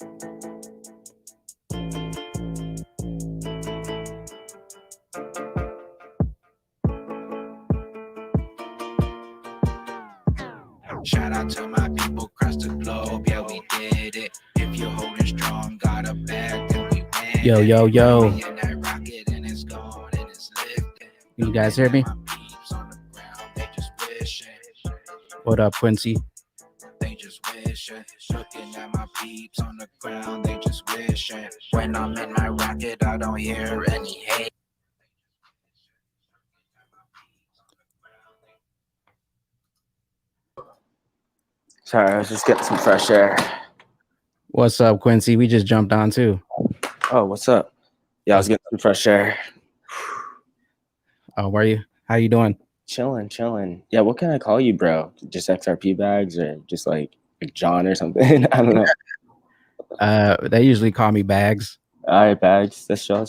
Shout out to my people across the globe, yeah, we did it. If you're holding strong, got a bag, then we win. Yo, yo, yo. We in that rocket and it's gone and it's lifting. You guys hear me? My peeps on the ground, they just wishing. What up, Quincy? They just wishing. Looking at my peeps on the ground, they just wishing. When I'm in my rocket, I don't hear any hate. Sorry, I was just getting some fresh air. What's up, Quincy? We just jumped on too. Oh, what's up? Yeah, I was getting some fresh air. Oh, where are you? How you doing? Chilling. Yeah, what can I call you, bro? Just XRP bags or just like John or something? I don't know. They usually call me Bags. All right, bags. Let's show.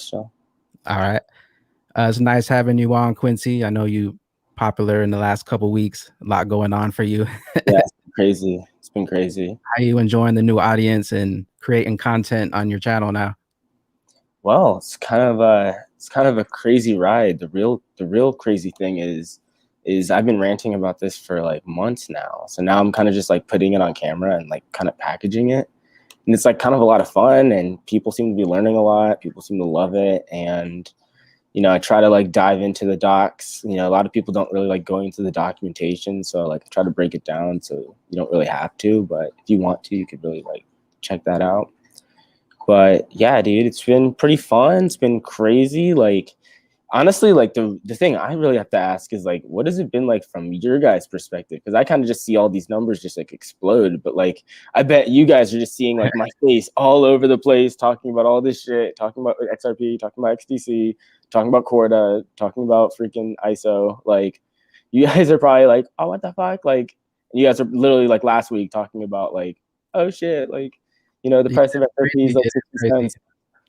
All right. It's nice having you on, Quincy. I know you popular in the last couple weeks. A lot going on for you. Yeah, it's been crazy. It's been crazy. How are you enjoying the new audience and creating content on your channel now? Well, it's kind of a crazy ride. The real crazy thing is I've been ranting about this for like months now. So now I'm kind of just like putting it on camera and like kind of packaging it. And it's like kind of a lot of fun and people seem to be learning a lot. People seem to love it. And, you know, I try to like dive into the docs. You know, a lot of people don't really like going into the documentation. So like I try to break it down so you don't really have to. But if you want to, you could really like check that out. But yeah, dude, it's been pretty fun. It's been crazy. Like, honestly, like the thing I really have to ask is like, what has it been like from your guys' perspective? Because I kind of just see all these numbers just like explode. But like, I bet you guys are just seeing like my face all over the place, talking about all this shit, talking about XRP, talking about XDC, talking about Corda, talking about freaking ISO. Like, you guys are probably like, oh, what the fuck? Like, you guys are literally like last week talking about like, oh shit, like, you know, the price of XRP is like 60 cents.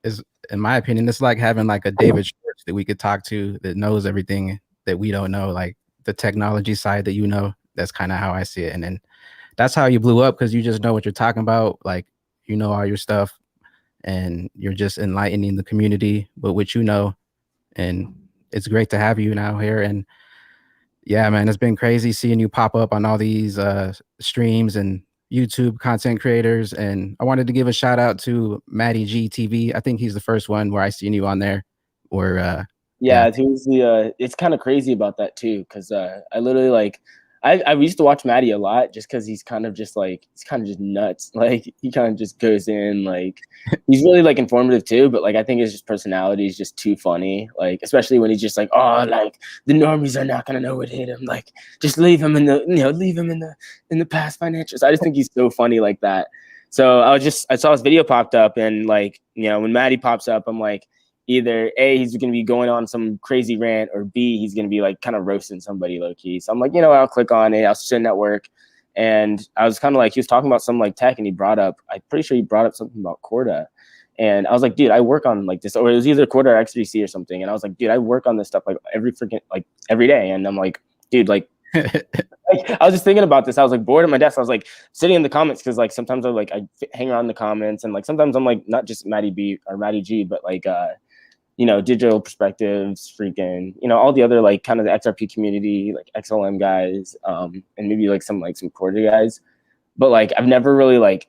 Is, in my opinion, it's like having like a David Schwartz that we could talk to that knows everything that we don't know, like the technology side that you know. That's kind of how I see it. And then that's how you blew up, because you just know what you're talking about. Like, you know all your stuff and you're just enlightening the community with what you know. And it's great to have you now here. And yeah, man, it's been crazy seeing you pop up on all these streams and YouTube content creators. And I wanted to give a shout out to Maddie GTV. I think he's the first one where I seen you on there. Or yeah, he was the it's kind of crazy about that too, because I literally like I used to watch Maddie a lot just because he's kind of just nuts. Like he kind of just goes in, like he's really like informative too, but like I think his just personality is just too funny. Like especially when he's just like, oh, like the normies are not gonna know what hit him. Like just leave him in the in the past financials. I just think he's so funny like that. So I saw his video popped up, and like, you know, when Maddie pops up, I'm like, either A, he's going to be going on some crazy rant, or B, he's going to be like kind of roasting somebody low key. So I'm like, you know, I'll click on it. I'll send that work. And I was kind of like, he was talking about some like tech, and I'm pretty sure he brought up something about Corda. And I was like, dude, I work on like this, or it was either Corda or XDC or something. And I was like, dude, I work on this stuff like every day. And I'm like, dude, like, I was just thinking about this. I was like bored at my desk. I was like sitting in the comments, because like sometimes I hang around the comments, and like sometimes I'm like not just Maddie B or Maddie G, but like you know, Digital Perspectives, freaking, you know, all the other like kind of the XRP community, like XLM guys, and maybe like some Corda guys. But like I've never really like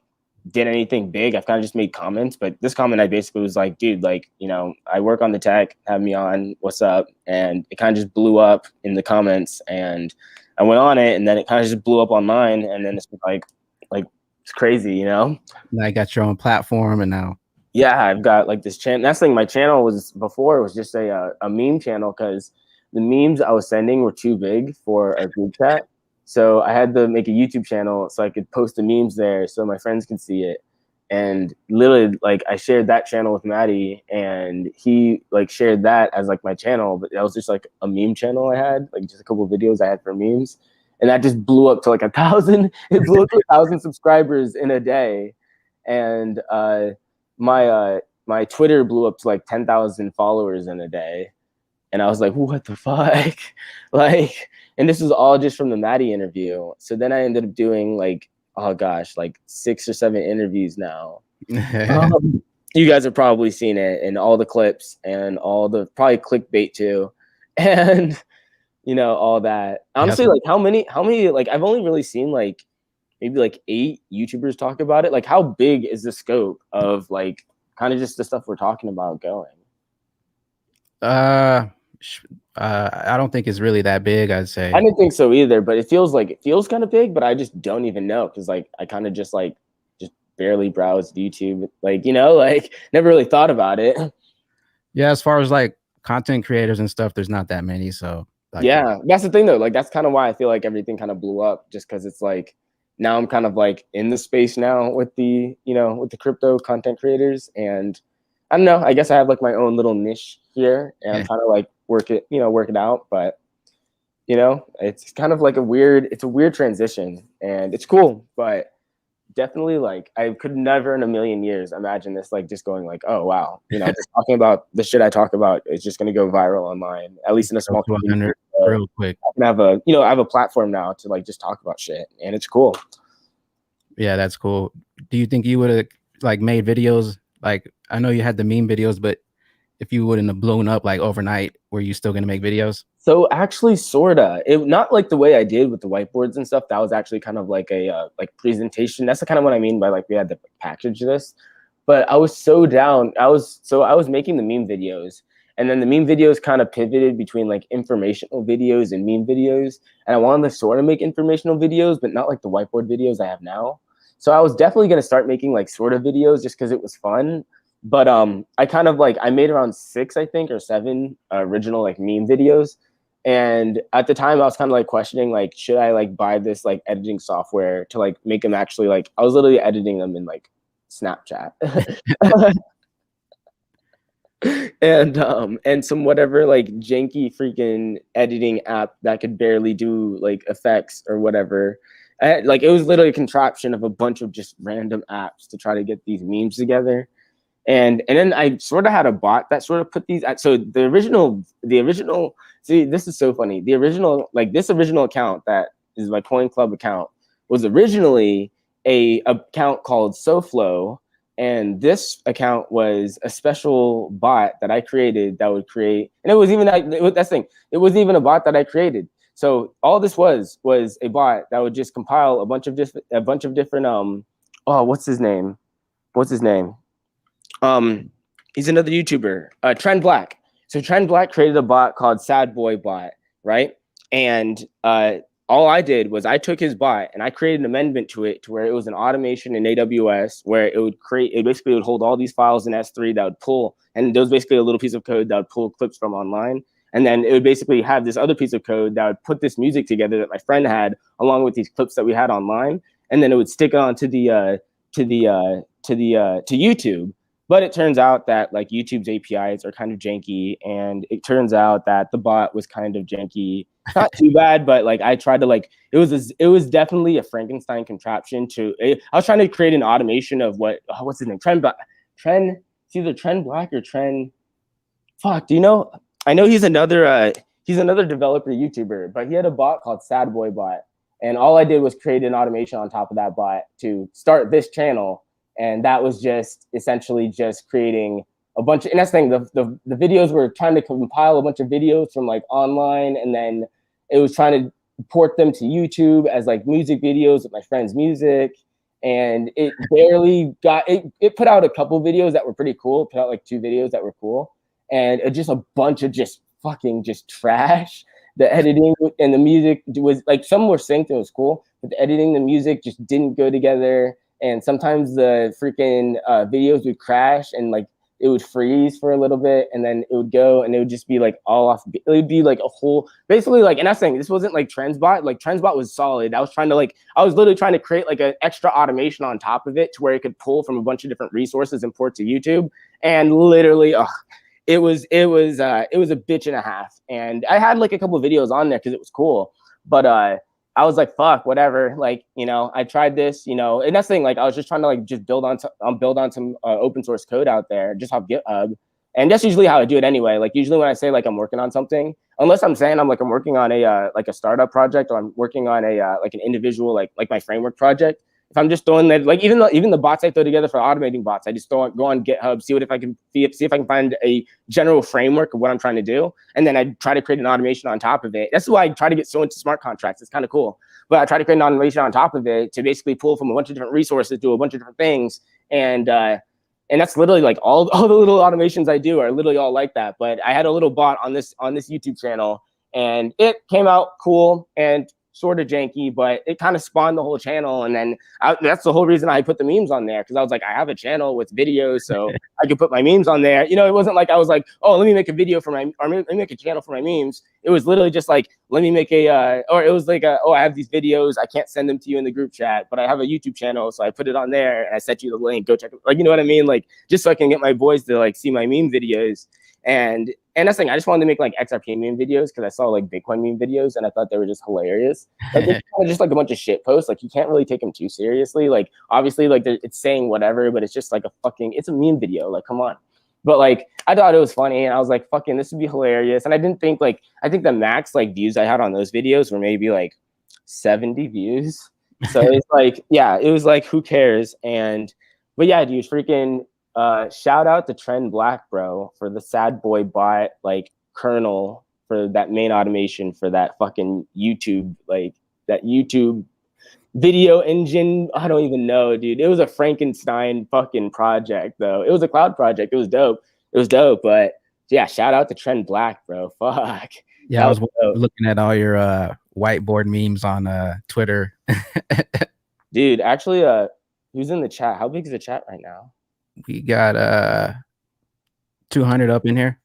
did anything big. I've kind of just made comments. But this comment, I basically was like, dude, like, you know, I work on the tech, have me on, what's up? And it kind of just blew up in the comments, and I went on it, and then it kind of just blew up on mine, and then it's like it's crazy, you know. Now you got your own platform, and now. Yeah, I've got like this channel. That's like my channel was before, it was just a meme channel, because the memes I was sending were too big for our group chat. So I had to make a YouTube channel so I could post the memes there so my friends could see it. And literally, like, I shared that channel with Maddie, and he like shared that as like my channel, but that was just like a meme channel I had, like just a couple of videos I had for memes. And that just blew up to like 1,000. It blew up to 1,000 subscribers in a day. And my Twitter blew up to like 10,000 followers in a day. And I was like, what the fuck? Like, and this was all just from the Maddie interview. So then I ended up doing like, oh gosh, like 6 or 7 interviews now. You guys have probably seen it in all the clips and all the probably clickbait too, and you know all that. Honestly, like how many? Like I've only really seen like maybe like 8 YouTubers talk about it. Like how big is the scope of like kind of just the stuff we're talking about going? I don't think it's really that big, I'd say. I didn't think so either, but it feels kind of big, but I just don't even know because like I kind of just barely browsed YouTube, like, you know, like never really thought about it. Yeah, as far as like content creators and stuff, there's not that many. So like, yeah, that's the thing though. Like that's kind of why I feel like everything kind of blew up, just because it's like now I'm kind of like in the space now with the, you know, with the crypto content creators, and I don't know, I guess I have like my own little niche here, and I'm trying to like work it out, but you know, it's kind of like a weird transition, and it's cool, but definitely like I could never in a million years imagine this like just going like, oh wow, you know, just talking about the shit I talk about is just going to go viral online, at least in a small community. Real quick. I can have a, you know, I have a platform now to like just talk about shit, and it's cool. Yeah, that's cool. Do you think you would have like made videos? Like I know you had the meme videos, but if you wouldn't have blown up like overnight, were you still gonna make videos? So actually, sorta. It not like the way I did with the whiteboards and stuff. That was actually kind of like a like presentation. That's the kind of what I mean by like we had to package this. But I was so down. I was making the meme videos, and then the meme videos kind of pivoted between like informational videos and meme videos. And I wanted to sort of make informational videos, but not like the whiteboard videos I have now. So I was definitely gonna start making like sort of videos just because it was fun. But I kind of like I made around 6, I think, or 7 original like meme videos. And at the time I was kind of like questioning like, should I like buy this like editing software to like make them actually like, I was literally editing them in like Snapchat. And some whatever like janky freaking editing app that could barely do like effects or whatever. Like it was literally a contraption of a bunch of just random apps to try to get these memes together. And then I sort of had a bot that sort of put these at, so the original, see, this is so funny. The original, like this original account that is my Coin Club account was originally a account called SoFlow. And this account was a special bot that I created that would create, and it was even that's the thing, it wasn't even a bot that I created. So all this was a bot that would just compile a bunch of different what's his name? He's another YouTuber, Trend Black. So Trend Black created a bot called Sad Boy Bot, right? And all I did was I took his bot and I created an amendment to it to where it was an automation in AWS where it basically would hold all these files in S3 that would pull, and there was basically a little piece of code that would pull clips from online. And then it would basically have this other piece of code that would put this music together that my friend had along with these clips that we had online. And then it would stick it on to YouTube. But it turns out that like YouTube's APIs are kind of janky, and it turns out that the bot was kind of janky. Not too bad, but like I tried to like it was definitely a Frankenstein contraption I was trying to create an automation of what's his name? Trend. It's either Trend Black or Trend. Fuck, do you know? I know he's another developer YouTuber, but he had a bot called Sad Boy Bot, and all I did was create an automation on top of that bot to start this channel. And that was just essentially just creating a bunch of, and that's the thing, the videos were trying to compile a bunch of videos from like online, and then it was trying to port them to YouTube as like music videos with my friend's music. And it barely got, it put out a couple videos that were pretty cool, put out like 2 videos that were cool. And just a bunch of just fucking just trash. The editing and the music was like, some were synced and it was cool, but the editing, the music just didn't go together. And sometimes the freaking videos would crash and like it would freeze for a little bit, and then it would go and it would just be like all off. It would be like a whole, basically like, and I'm saying this wasn't like Trendsbot. Like Trendsbot was solid. I was literally trying to create like an extra automation on top of it to where it could pull from a bunch of different resources and port to YouTube. And literally, it was a bitch and a half. And I had like a couple of videos on there because it was cool, but I was like, fuck, whatever. Like, you know, I tried this, you know, and that's the thing, like, I was just trying to like just build on some open source code out there, just off GitHub. And that's usually how I do it anyway. Like usually when I say like I'm working on something, unless I'm saying I'm working on a like a startup project, or I'm working on a like an individual like my framework project. if I'm just throwing that, like even the bots I throw together for automating bots, I just go on GitHub, see if I can find a general framework of what I'm trying to do, and then I try to create an automation on top of it. That's why I try to get so into smart contracts. It's kind of cool, but I try to create an automation on top of it to basically pull from a bunch of different resources, do a bunch of different things, and that's literally like all the little automations I do are literally all like that. But I had a little bot on this YouTube channel, and it came out cool and sort of janky, but it kind of spawned the whole channel. And then that's the whole reason I put the memes on there, because I was like, I have a channel with videos, so I could put my memes on there. You know, it wasn't like I was like, oh, let me make a video for my, or let me make a channel for my memes. It was literally just like, let me make a, or it was like, oh, I have these videos, I can't send them to you in the group chat, but I have a YouTube channel, so I put it on there and I sent you the link, go check it. Like, you know what I mean? Like, just so I can get my boys to like see my meme videos. And that's the thing, I just wanted to make like XRP meme videos because I saw like Bitcoin meme videos and I thought they were just hilarious. Like, it's kind of just like a bunch of shit posts. Like, you can't really take them too seriously. Like, obviously, like it's saying whatever, but it's just like it's a meme video. Like, come on. But like, I thought it was funny, and I was like, fucking, this would be hilarious. And I didn't think like, I think the max like views I had on those videos were maybe like 70 views. So it's like, yeah, it was like, who cares? But yeah, dude, freaking. Shout out to Trend Black, bro, for the sad boy bot like kernel for that main automation for that fucking YouTube, like that YouTube video engine. I don't even know, dude. It was a Frankenstein fucking project, though. It was a cloud project. It was dope. But yeah, shout out to Trend Black, bro. Fuck. Yeah, I was looking at all your whiteboard memes on Twitter. Dude, actually, who's in the chat? How big is the chat right now? We got 200 up in here.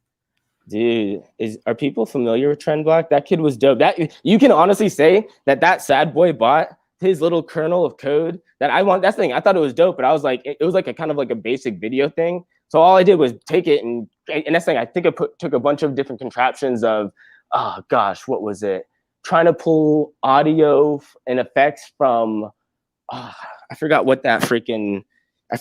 Dude, are people familiar with Trend Black? That kid was dope. That you can honestly say that sad boy bot, his little kernel of code that I want. That's the thing. I thought it was dope, but I was like, it was like a kind of like a basic video thing. So all I did was take it and that's the thing. I think I took a bunch of different contraptions of, oh gosh, what was it? Trying to pull audio and effects from, I forgot what that freaking. It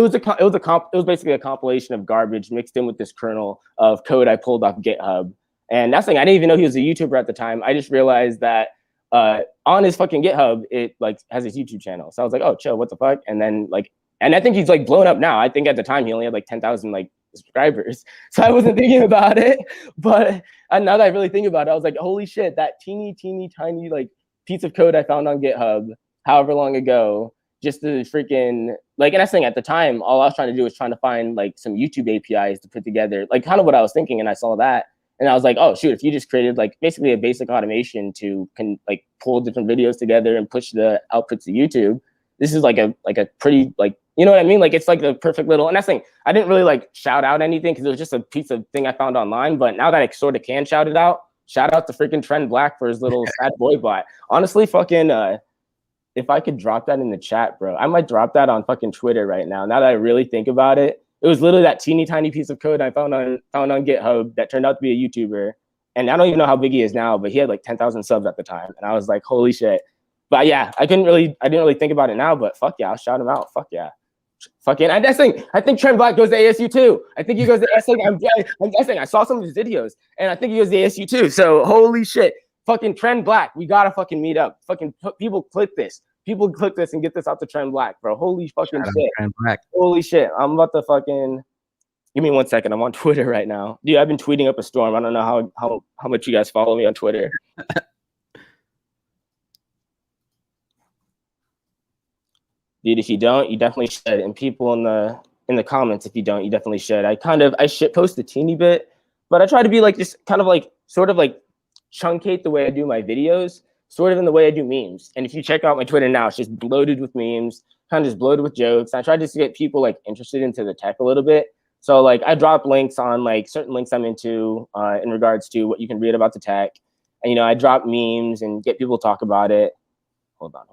was basically a compilation of garbage mixed in with this kernel of code I pulled off GitHub. And that's the thing, I didn't even know he was a YouTuber at the time. I just realized that on his fucking GitHub, it like has his YouTube channel. So I was like, oh, chill, what the fuck? And then like, and I think he's like blown up now. I think at the time he only had like 10,000 like subscribers. So I wasn't thinking about it. But now that I really think about it, I was like, holy shit, that teeny tiny like piece of code I found on GitHub however long ago, just to freaking like, and that's the thing, at the time, all I was trying to do was trying to find like some YouTube APIs to put together, like kind of what I was thinking. And I saw that and I was like, oh shoot, if you just created like basically a basic automation to like pull different videos together and push the outputs to YouTube, this is like a pretty like, you know what I mean? Like, it's like the perfect little, and that's the thing, I didn't really like shout out anything because it was just a piece of thing I found online. But now that I sort of can shout it out, shout out to freaking Trend Black for his little sad boy bot. Honestly, fucking, if I could drop that in the chat, bro, I might drop that on fucking Twitter right now. Now that I really think about it, it was literally that teeny tiny piece of code I found on GitHub that turned out to be a YouTuber. And I don't even know how big he is now, but he had like 10,000 subs at the time. And I was like, holy shit. But yeah, I didn't really think about it now, but fuck yeah, I'll shout him out. Fuck yeah. Fucking, and that's thing. I think Trend Black goes to ASU too. I think he goes to ASU. I'm guessing. I saw some of his videos, and I think he goes to ASU too. So holy shit, fucking Trend Black, we gotta fucking meet up. Fucking people click this. People click this and get this out to Trend Black, bro. Holy fucking shit. Trend Black. Holy shit. I'm about to fucking. Give me 1 second. I'm on Twitter right now, dude. I've been tweeting up a storm. I don't know how much you guys follow me on Twitter. Dude, if you don't, you definitely should. And people in the comments, if you don't, you definitely should. I shit post a teeny bit, but I try to be like just kind of like sort of like truncate the way I do my videos, sort of in the way I do memes. And if you check out my Twitter now, it's just bloated with memes, kind of just bloated with jokes. I try just to get people like interested into the tech a little bit. So like I drop links on like certain links I'm into in regards to what you can read about the tech. And, you know, I drop memes and get people to talk about it. Hold on.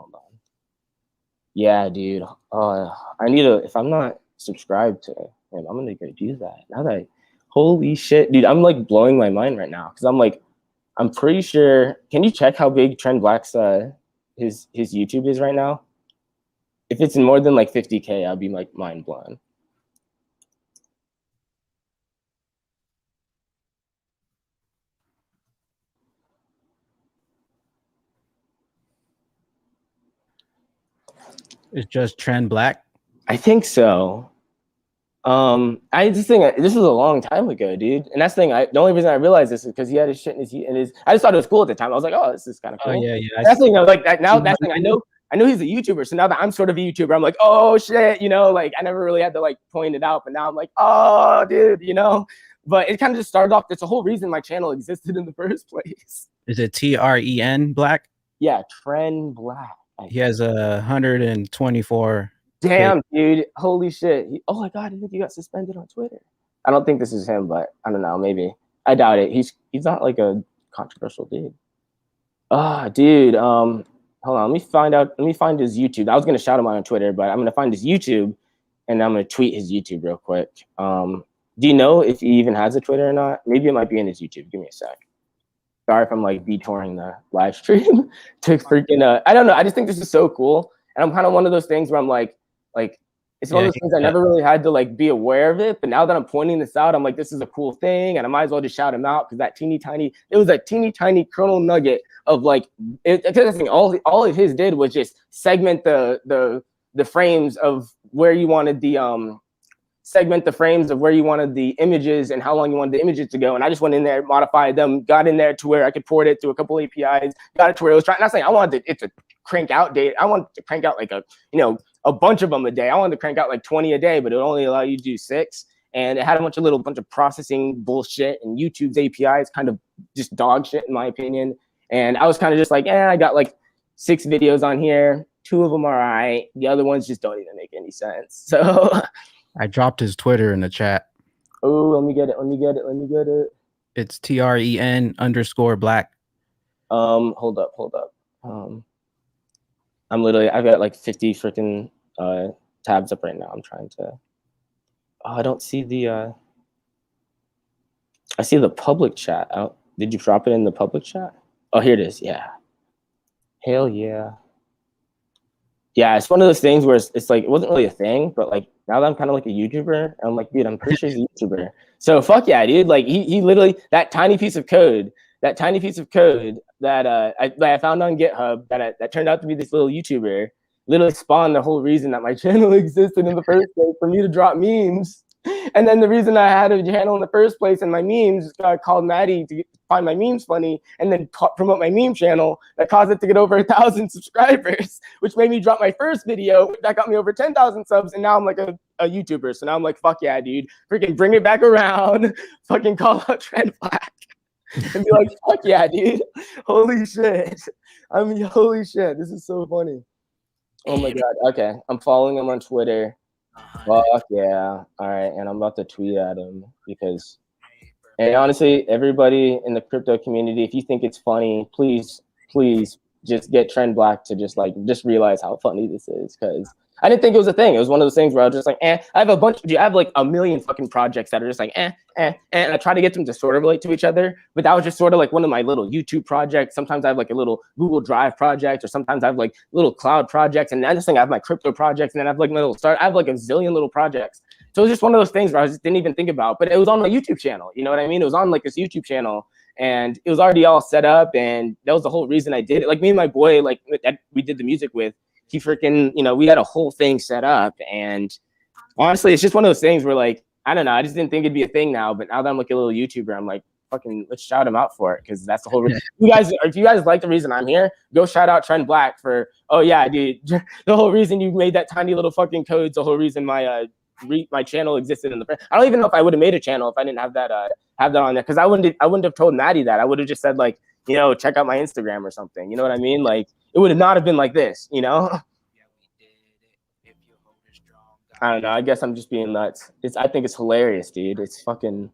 Yeah, dude. I need to, if I'm not subscribed to him, I'm gonna go do that. Now that holy shit, dude, I'm like blowing my mind right now. Cause I'm pretty sure, can you check how big Trend Black's his YouTube is right now? If it's more than like 50K, I'll be like mind blown. It's just Trend Black. I think so. I just think this was a long time ago, dude. And that's the thing. The only reason I realized this is because he had his shit in his. I just thought it was cool at the time. I was like, oh, this is kind of cool. Oh yeah, yeah. That's the thing. I was like, now that's the thing. I know he's a YouTuber. So now that I'm sort of a YouTuber, I'm like, oh shit, you know, like I never really had to like point it out, but now I'm like, oh, dude, you know. But it kind of just started off. That's the whole reason my channel existed in the first place. Is it TREN Black? Yeah, Trend Black. He has 124. Damn, dude. Holy shit. Oh my God, he got suspended on Twitter. I don't think this is him, but I don't know, maybe. I doubt it. He's not like a controversial dude. Dude, hold on, let me find his YouTube. I was gonna shout him out on Twitter, but I'm gonna find his YouTube and I'm gonna tweet his YouTube real quick. Do you know if he even has a Twitter or not? Maybe it might be in his YouTube. Give me a sec. Sorry if I'm like detouring the live stream to freaking I don't know. I just think this is so cool. And I'm kind of one of those things where I'm like it's one of those things I never really had to like be aware of it. But now that I'm pointing this out, I'm like, this is a cool thing. And I might as well just shout him out because that it was a teeny tiny kernel nugget of like all of his did was just segment the frames of where you wanted the segment the frames of where you wanted the images and how long you wanted the images to go. And I just went in there, modified them, got in there to where I could port it through a couple APIs, got it to where it was trying. Not saying I wanted it to crank out data. I wanted to crank out like a bunch of them a day. I wanted to crank out like 20 a day, but it would only allow you to do 6. And it had a bunch of processing bullshit, and YouTube's API is kind of just dog shit in my opinion. And I was kind of just like, I got like 6 videos on here. 2 of them are all right. The other ones just don't even make any sense. So I dropped his Twitter in the chat. Oh, let me get it. It's TREN_Black. Hold up. I've got like 50 freaking tabs up right now. I'm trying to. I don't see the. I see the public chat. Did you drop it in the public chat? Oh, here it is. Yeah. Hell yeah. Yeah, it's one of those things where it's like, it wasn't really a thing, but like now that I'm kind of like a YouTuber, I'm like, dude, I'm pretty sure he's a YouTuber. So fuck yeah, dude. Like he literally, that tiny piece of code that I found on GitHub that turned out to be this little YouTuber literally spawned the whole reason that my channel existed in the first place, for me to drop memes. And then the reason I had a channel in the first place and my memes called Maddie to find my memes funny and then promote my meme channel that caused it to get over 1,000 subscribers, which made me drop my first video that got me over 10,000 subs. And now I'm like a YouTuber. So now I'm like, fuck yeah, dude, freaking bring it back around, fucking call out Trend Black and be like, fuck yeah, dude. Holy shit. Holy shit. This is so funny. Oh my God. Okay. I'm following him on Twitter. Fuck yeah. All right. And I'm about to tweet at him because, and honestly, everybody in the crypto community, if you think it's funny, please just get Trend Black to just realize how funny this is, because I didn't think it was a thing. It was one of those things where I was just like, I have I have like a million fucking projects that are just like, and I try to get them to sort of relate to each other, but that was just sort of like one of my little YouTube projects. Sometimes I have like a little Google Drive project, or sometimes I have like little cloud projects, and I just think I have my crypto projects, and then I have like my little I have like a zillion little projects. So it was just one of those things where I just didn't even think about, but it was on my YouTube channel. You know what I mean? It was on like this YouTube channel, and it was already all set up, and that was the whole reason I did it. Like me and my boy, like that we did the music with, he freaking, we had a whole thing set up. And honestly, it's just one of those things where like, I don't know, I just didn't think it'd be a thing now, but now that I'm like a little YouTuber, I'm like, fucking, let's shout him out for it, because that's the whole reason. If you guys like the reason I'm here, go shout out Trend Black for, oh yeah, dude, the whole reason you made that tiny little fucking code's the whole reason my my channel existed in the. I don't even know if I would have made a channel if I didn't have that on there, because I wouldn't have told Maddie that. I would have just said like, check out my Instagram or something. You know what I mean? Like it would have not have been like this, I don't know. I guess I'm just being nuts. I think it's hilarious, dude. It's fucking.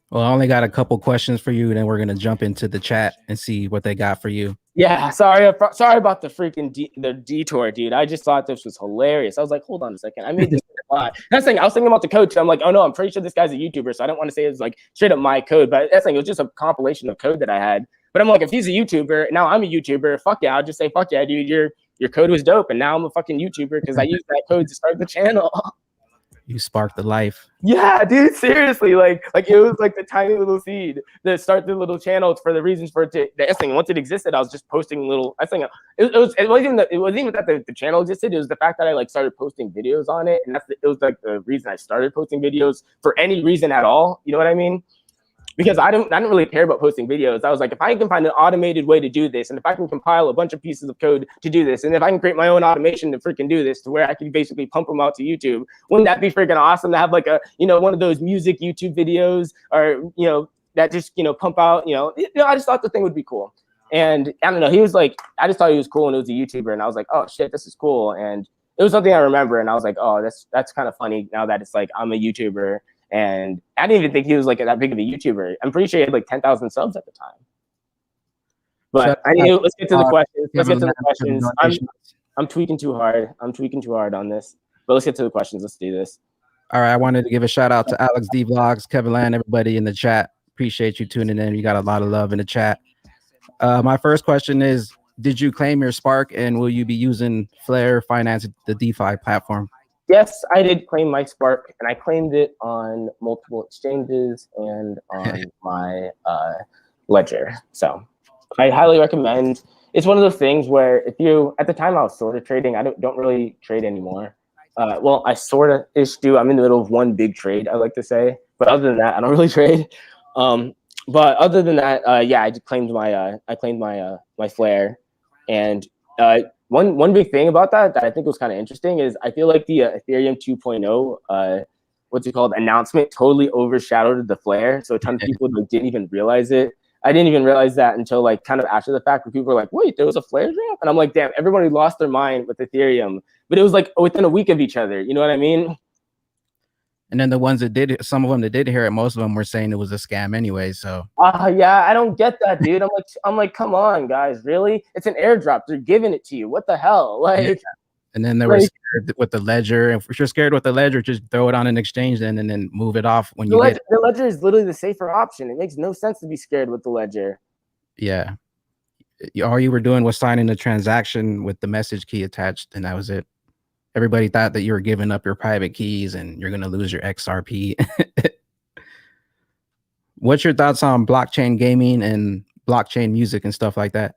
Well, I only got a couple questions for you, and then we're gonna jump into the chat and see what they got for you. Yeah, sorry about the freaking the detour, dude. I just thought this was hilarious. I was like, hold on a second, I made this a lot. That's thing. I was thinking about the code too. I'm like, oh no, I'm pretty sure this guy's a YouTuber, so I don't want to say it's like straight up my code, but that's thing. It was just a compilation of code that I had. But I'm like, if he's a YouTuber, now I'm a YouTuber. Fuck yeah, I'll just say, fuck yeah, dude. Your code was dope, and now I'm a fucking YouTuber because I used that code to start the channel. You sparked the life. Yeah, dude, seriously, like it was like the tiny little seed that started the little channel for the reasons for it to. The thing, once it existed, I was just posting little. I think it wasn't even that the channel existed. It was the fact that I like started posting videos on it, and it was like the reason I started posting videos for any reason at all. You know what I mean? Because I didn't really care about posting videos. I was like, if I can find an automated way to do this, and if I can compile a bunch of pieces of code to do this, and if I can create my own automation to freaking do this, to where I can basically pump them out to YouTube, wouldn't that be freaking awesome to have like a, one of those music YouTube videos, or, that just, pump out, I just thought the thing would be cool. And I don't know, he was like, I just thought he was cool, and it was a YouTuber, and I was like, oh shit, this is cool. And it was something I remember, and I was like, oh, that's kind of funny now that it's like, I'm a YouTuber. And I didn't even think he was like that big of a YouTuber. I'm pretty sure he had like 10,000 subs at the time. But let's get to the questions. I'm tweaking too hard. On this. But let's get to the questions. Let's do this. All right. I wanted to give a shout out to Alex D Vlogs, Kevin Land, everybody in the chat. Appreciate you tuning in. You got a lot of love in the chat. My first question is, did you claim your Spark, and will you be using Flare Finance, the DeFi platform? Yes, I did claim my Spark, and I claimed it on multiple exchanges and on my ledger. So I highly recommend. It's one of those things where if you, at the time I was sort of trading, I don't really trade anymore. Well, I sort of ish do. I'm in the middle of one big trade, I like to say. But other than that, I don't really trade. But other than that, yeah, I claimed my my Flare, and one big thing about that I think was kind of interesting is I feel like the Ethereum 2.0 what's it called announcement totally overshadowed the Flare, so a ton of people didn't even realize it. I didn't even realize that until like kind of after the fact, where people were like, wait, there was a Flare drop? And I'm like, damn, everybody lost their mind with Ethereum, but it was like within a week of each other, you know what I mean? And then the ones that did it, some of them that did hear it, most of them were saying it was a scam anyway. So yeah, I don't get that, dude. I'm like, come on, guys, really? It's an airdrop. They're giving it to you. What the hell? Like, yeah. And then they were scared with the ledger. And if you're scared with the ledger, just throw it on an exchange then, and then move it off when you get it. The ledger is literally the safer option. It makes no sense to be scared with the ledger. Yeah, all you were doing was signing the transaction with the message key attached, and that was it. Everybody thought that you were giving up your private keys and you're going to lose your XRP. What's your thoughts on blockchain gaming and blockchain music and stuff like that?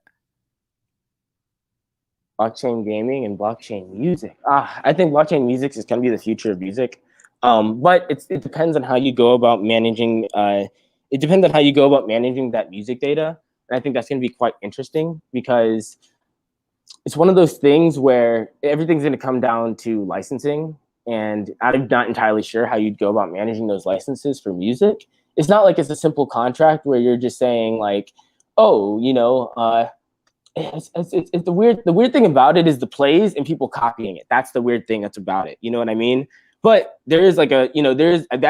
Blockchain gaming and blockchain music. I think blockchain music is going to be the future of music. But it depends on how you go about managing. It depends on how you go about managing that music data. And I think that's going to be quite interesting, because it's one of those things where everything's going to come down to licensing, and I'm not entirely sure how you'd go about managing those licenses for music. It's not like it's a simple contract where you're just saying like, oh, it's the weird thing about it is the plays and people copying it. That's the weird thing that's about it. You know what I mean? But there is like I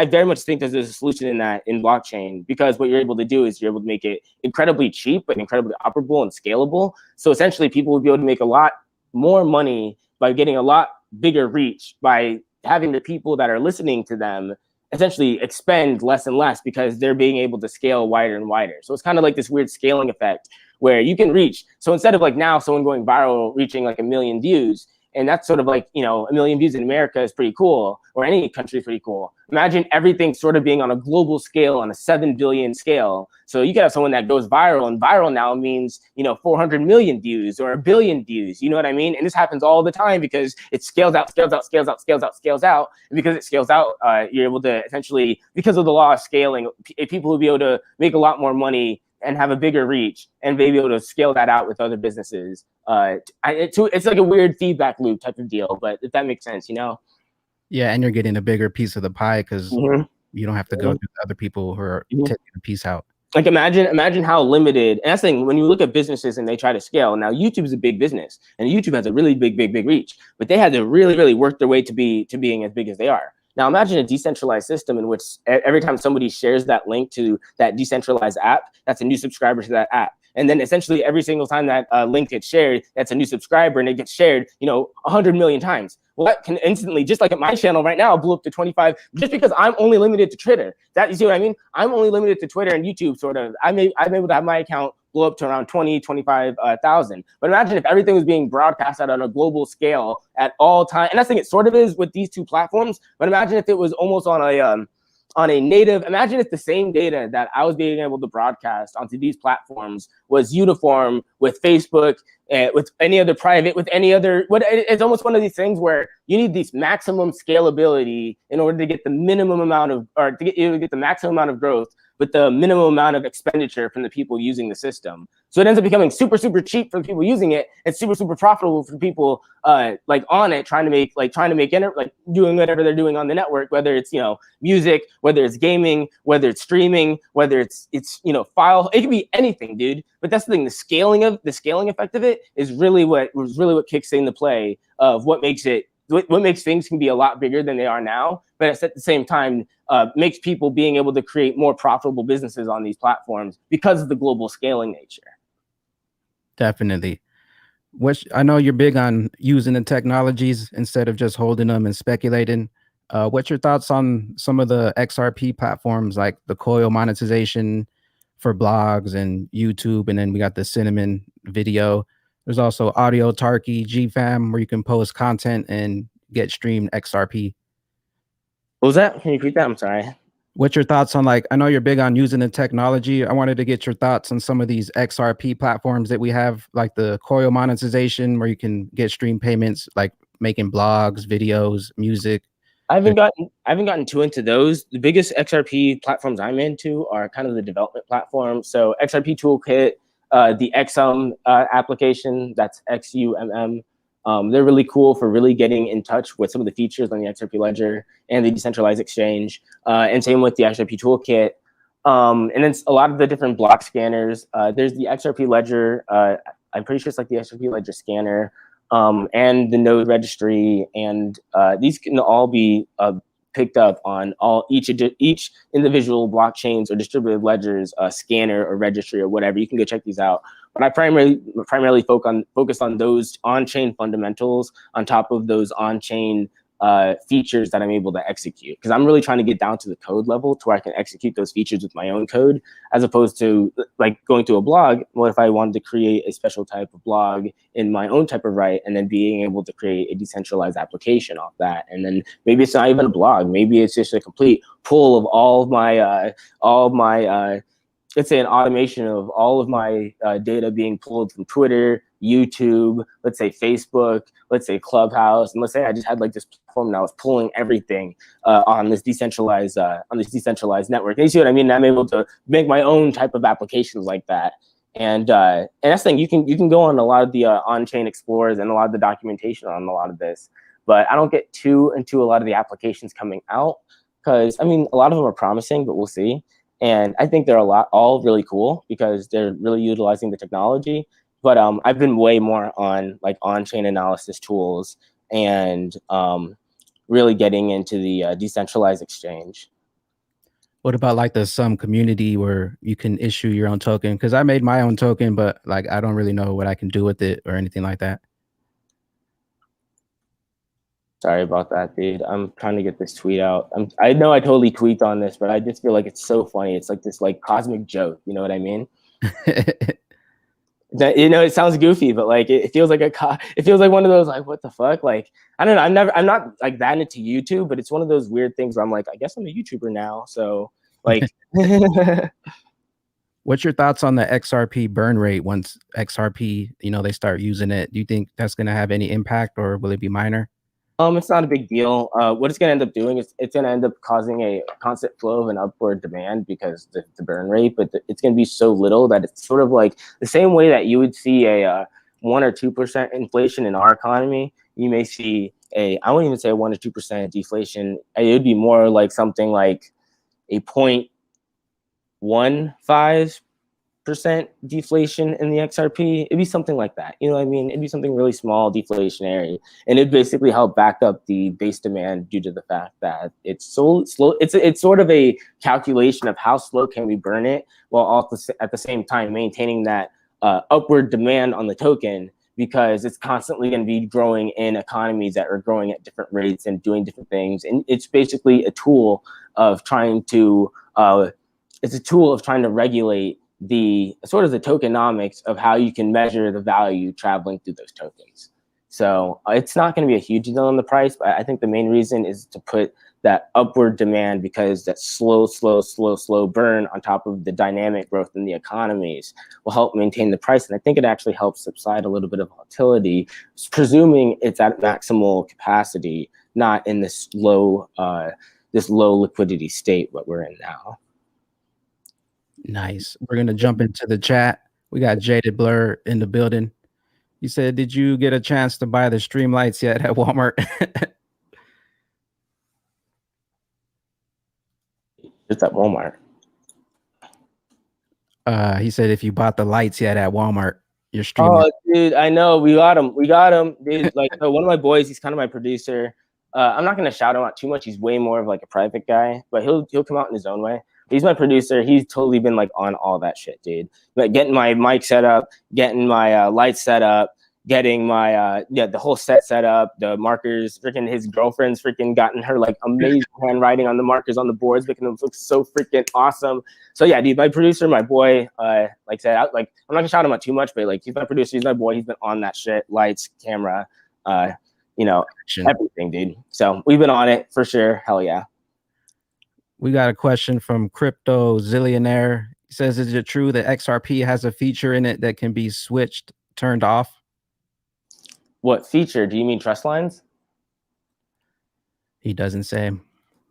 very much think there's a solution in blockchain, because what you're able to do is you're able to make it incredibly cheap but incredibly operable and scalable. So essentially people will be able to make a lot more money by getting a lot bigger reach, by having the people that are listening to them essentially expend less and less, because they're being able to scale wider and wider. So it's kind of like this weird scaling effect where you can reach. So instead of like now someone going viral reaching like 1 million views, and that's sort of like, 1 million views in America is pretty cool, or any country is pretty cool. Imagine everything sort of being on a global scale, on a 7 billion scale. So you could have someone that goes viral, and viral now means, 400 million views or 1 billion views. You know what I mean? And this happens all the time because it scales out. And because it scales out, you're able to essentially, because of the law of scaling, people will be able to make a lot more money and have a bigger reach, and be able to scale that out with other businesses. It's like a weird feedback loop type of deal, but if that makes sense, Yeah, and you're getting a bigger piece of the pie, because you don't have to go through other people who are taking a piece out. Like imagine how limited. And that's the thing, when you look at businesses and they try to scale. Now YouTube is a big business, and YouTube has a really big reach, but they had to really work their way to being as big as they are. Now imagine a decentralized system in which every time somebody shares that link to that decentralized app, that's a new subscriber to that app. And then essentially every single time that link gets shared, that's a new subscriber, and it gets shared, 100 million times. Well, that can instantly, just like at my channel right now, blew up to 25, just because I'm only limited to Twitter. You see what I mean? I'm only limited to Twitter and YouTube, sort of. I'm able to have my account blow up to around 20, 25,000. But imagine if everything was being broadcast out on a global scale at all time. And I think it sort of is with these two platforms. But imagine if it was almost on a native, imagine if the same data that I was being able to broadcast onto these platforms was uniform with Facebook, with any other private, with any other, it's almost one of these things where you need this maximum scalability in order to get the minimum amount of, or to get the maximum amount of growth with the minimum amount of expenditure from the people using the system. So it ends up becoming super, super cheap for the people using it and super, super profitable for people like on it, trying to make like doing whatever they're doing on the network, whether it's, you know, music, whether it's gaming, whether it's streaming, whether it's, you know, file, it could be anything, dude. But that's the thing, the scaling effect of it is really what kicks into play of what makes things can be a lot bigger than they are now, but at the same time makes people being able to create more profitable businesses on these platforms because of the global scaling nature. Definitely. I know you're big on using the technologies instead of just holding them and speculating. What's your thoughts on some of the XRP platforms like the coil monetization for blogs and YouTube, and then we got the Cinnamon video. There's also Audio Tarky, GFam, where you can post content and get streamed XRP. What was that? Can you repeat that? I'm sorry. What's your thoughts on, like, I know you're big on using the technology. I wanted to get your thoughts on some of these XRP platforms that we have, like the coil monetization, where you can get stream payments, like making blogs, videos, music. I haven't gotten too into those. The biggest XRP platforms I'm into are kind of the development platforms. So XRP Toolkit, the XUM application, that's XUMM. They're really cool for really getting in touch with some of the features on the XRP ledger and the decentralized exchange. And same with the XRP Toolkit. And then a lot of the different block scanners. There's the XRP ledger. I'm pretty sure it's like the XRP ledger scanner. And the node registry, and these can all be picked up on each individual blockchains or distributed ledgers scanner or registry or whatever. You can go check these out. But I primarily focus on those on-chain fundamentals on top of those on-chain features that I'm able to execute, because I'm really trying to get down to the code level to where I can execute those features with my own code, as opposed to like going to a blog. What if I wanted to create a special type of blog in my own type of right, and then being able to create a decentralized application off that? And then maybe it's not even a blog, maybe it's just a complete pull of all of my let's say an automation of all of my data being pulled from Twitter, YouTube, let's say Facebook, let's say Clubhouse, and let's say I just had like this platform and I was pulling everything on this decentralized network. And you see what I mean? I'm able to make my own type of applications like that. And that's the thing, you can go on a lot of the on-chain explorers and a lot of the documentation on a lot of this, but I don't get too into a lot of the applications coming out, because I mean, a lot of them are promising, but we'll see. And I think they're all really cool because they're really utilizing the technology. But I've been way more on like on-chain analysis tools and really getting into the decentralized exchange. What about like the SUM community where you can issue your own token? Because I made my own token, but like I don't really know what I can do with it or anything like that. Sorry about that, dude. I'm trying to get this tweet out. I know I totally tweet on this, but I just feel like it's so funny. It's like this like cosmic joke. You know what I mean? You know, it sounds goofy, but like it feels like it feels like one of those like, what the fuck? Like, I don't know. I'm not like that into YouTube, but it's one of those weird things where I'm like, I guess I'm a YouTuber now. So like, what's your thoughts on the XRP burn rate once XRP, you know, they start using it? Do you think that's going to have any impact, or will it be minor? It's not a big deal. What it's going to end up doing is it's going to end up causing a constant flow of an upward demand because the burn rate, but it's going to be so little that it's sort of like the same way that you would see a 1 or 2% inflation in our economy. You may see I wouldn't even say a 1 or 2% deflation. It would be more like something like a 0.15% deflation in the XRP. It'd be something like that. You know what I mean? It'd be something really small, deflationary, and it'd basically help back up the base demand due to the fact that it's so slow. It's sort of a calculation of how slow can we burn it, while also at the same time maintaining that upward demand on the token, because it's constantly going to be growing in economies that are growing at different rates and doing different things. And it's basically a tool of trying to regulate the tokenomics of how you can measure the value traveling through those tokens. So it's not going to be a huge deal on the price, but I think the main reason is to put that upward demand, because that slow burn on top of the dynamic growth in the economies will help maintain the price. And I think it actually helps subside a little bit of volatility, presuming it's at maximal capacity, not in this low liquidity state what we're in now. Nice. We're going to jump into the chat. We got Jaded Blur in the building. He said, did you get a chance to buy the stream lights yet at Walmart? It's at Walmart. He said, if you bought the lights yet at Walmart, your stream. Oh, dude, I know. We got him. Dude, like, so one of my boys, he's kind of my producer. I'm not going to shout him out too much. He's way more of like a private guy, but he'll come out in his own way. He's my producer. He's totally been like on all that shit, dude. Like getting my mic set up, getting my lights set up, getting my the whole set up, the markers. Freaking his girlfriend's freaking gotten her like amazing handwriting on the markers on the boards, making them look so freaking awesome. So yeah, dude, my producer, my boy, like I said, I'm not gonna shout him out too much, but like he's my producer, he's my boy, he's been on that shit, lights, camera, everything, dude. So we've been on it for sure. Hell yeah. We got a question from Crypto Zillionaire. He says, is it true that XRP has a feature in it that can be turned off? What feature? Do you mean trust lines? He doesn't say.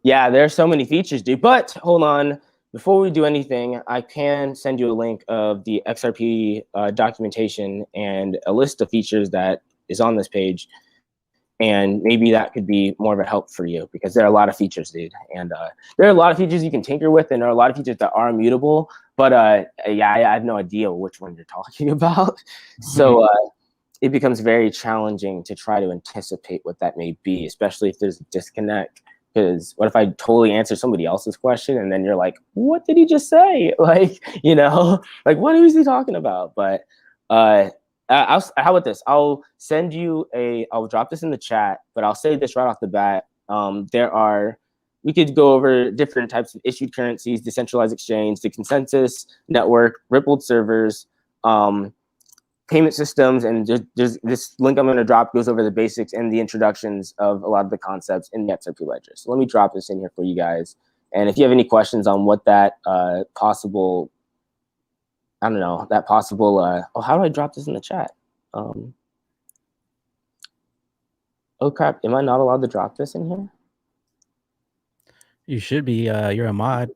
Yeah, there's so many features, dude. But hold on. Before we do anything, I can send you a link of the XRP documentation and a list of features that is on this page. And maybe that could be more of a help for you, because there are a lot of features, dude. And there are a lot of features you can tinker with, and there are a lot of features that are immutable. But yeah, I have no idea which one you're talking about. So it becomes very challenging to try to anticipate what that may be, especially if there's a disconnect. Because what if I totally answer somebody else's question and then you're like, what did he just say? Like, like what is he talking about? But how about this? I'll send you I'll drop this in the chat, but I'll say this right off the bat. We could go over different types of issued currencies, decentralized exchange, the consensus network, rippled servers, payment systems, and just this link I'm going to drop goes over the basics and the introductions of a lot of the concepts in the XRP ledger. So let me drop this in here for you guys. And if you have any questions on what that possible, oh, how do I drop this in the chat? Oh crap, am I not allowed to drop this in here? You should be, you're a mod.